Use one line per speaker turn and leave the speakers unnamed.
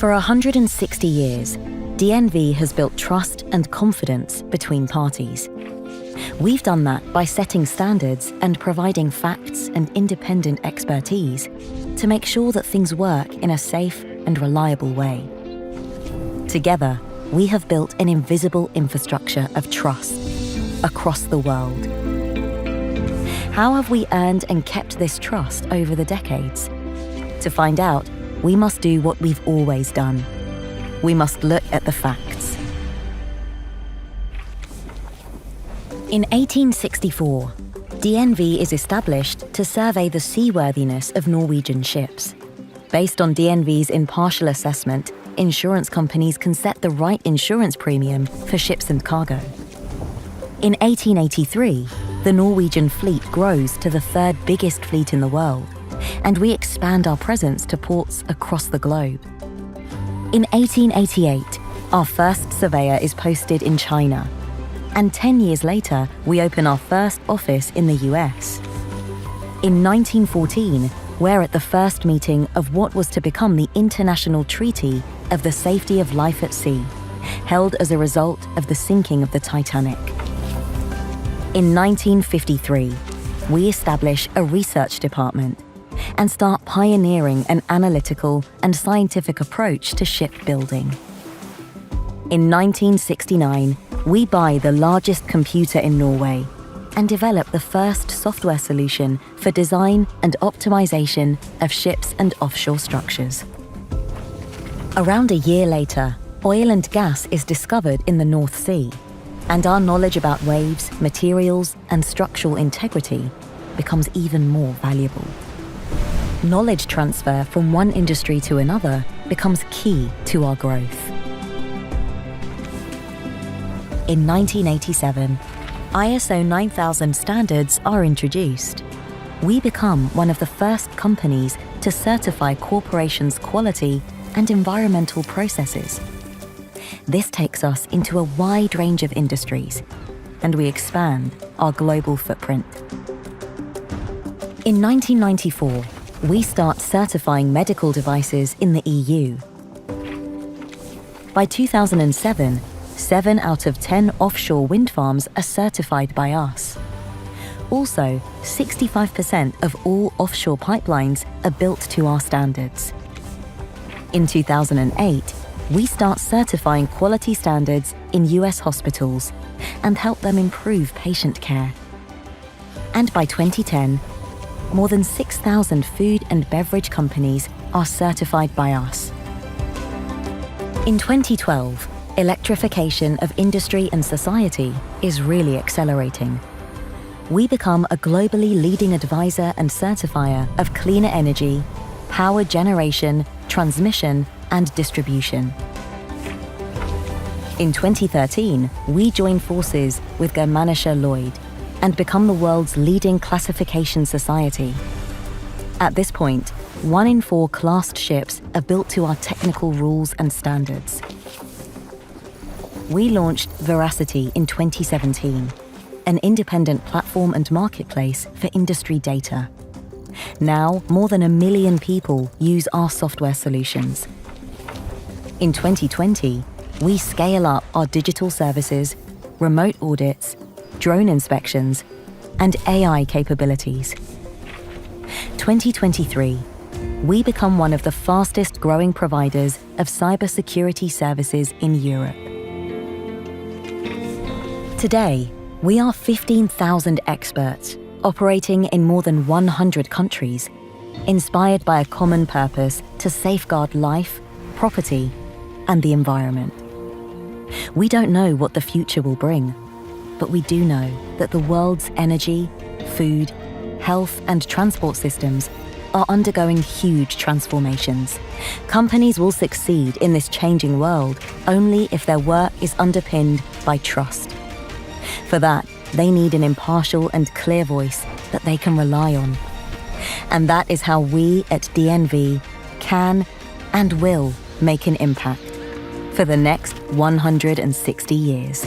For 160 years, DNV has built trust and confidence between parties. We've done that by setting standards and providing facts and independent expertise to make sure that things work in a safe and reliable way. Together, we have built an invisible infrastructure of trust across the world. How have we earned and kept this trust over the decades? To find out, we must do what we've always done. We must look at the facts. In 1864, DNV is established to survey the seaworthiness of Norwegian ships. Based on DNV's impartial assessment, insurance companies can set the right insurance premium for ships and cargo. In 1883, the Norwegian fleet grows to the third biggest fleet in the world, and we expand our presence to ports across the globe. In 1888, our first surveyor is posted in China, and 10 years later, we open our first office in the US. In 1914, we're at the first meeting of what was to become the International Treaty of the Safety of Life at Sea, held as a result of the sinking of the Titanic. In 1953, we establish a research department and start pioneering an analytical and scientific approach to shipbuilding. In 1969, we buy the largest computer in Norway and develop the first software solution for design and optimization of ships and offshore structures. Around a year later, oil and gas is discovered in the North Sea, and our knowledge about waves, materials, and structural integrity becomes even more valuable. Knowledge transfer from one industry to another becomes key to our growth. In 1987, ISO 9000 standards are introduced. We become one of the first companies to certify corporations' quality and environmental processes. This takes us into a wide range of industries, and we expand our global footprint. In 1994, we start certifying medical devices in the EU. By 2007, 7 out of 10 offshore wind farms are certified by us. Also, 65% of all offshore pipelines are built to our standards. In 2008, we start certifying quality standards in US hospitals and help them improve patient care. And by 2010, more than 6,000 food and beverage companies are certified by us. In 2012, electrification of industry and society is really accelerating. We become a globally leading advisor and certifier of cleaner energy, power generation, transmission, and distribution. In 2013, we join forces with Germanischer Lloyd and become the world's leading classification society. At this point, 1 in 4 classed ships are built to our technical rules and standards. We launched Veracity in 2017, an independent platform and marketplace for industry data. Now, more than 1 million people use our software solutions. In 2020, we scale up our digital services, remote audits, drone inspections, and AI capabilities. 2023, we become one of the fastest growing providers of cybersecurity services in Europe. Today, we are 15,000 experts operating in more than 100 countries, inspired by a common purpose to safeguard life, property, and the environment. We don't know what the future will bring, but we do know that the world's energy, food, health, and transport systems are undergoing huge transformations. Companies will succeed in this changing world only if their work is underpinned by trust. For that, they need an impartial and clear voice that they can rely on. And that is how we at DNV can and will make an impact for the next 160 years.